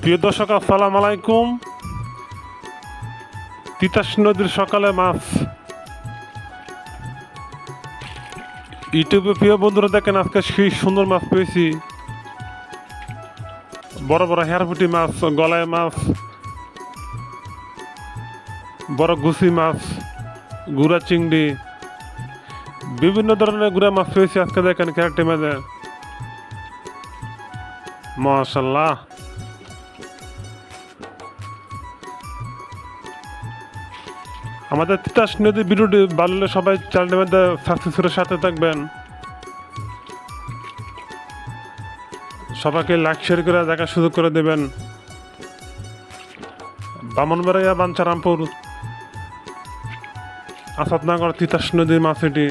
প্রিয় দর্শক, আসসালাম আলাইকুম। তিতাস নদীর সকালে মাছ। ইউটিউবে প্রিয় বন্ধুরা দেখেন, আজকে সেই সুন্দর মাছ পেয়েছি। বড় বড় হেয়ারপুটি মাছ, গলায় মাছ, বড় গুছি মাছ, গুড়া চিংড়ি, বিভিন্ন ধরনের গুড়া মাছ পেয়েছি আজকে। দেখেন ক্যারেটে মেঝে, মাশাল্লাহ। আমাদের তিতাস নদী ভিডিওটি ভালো লাগলে সবাই চ্যানেলের মধ্যে সাবস্ক্রাইবের সাথে থাকবেন। সবাইকে লাইক শেয়ার করে দেখার সুযোগ করে দেবেন। বামনবাড়িয়া, বাঞ্ছারামপুর, আসাদনগর তিতাস নদীর মাছ এটি।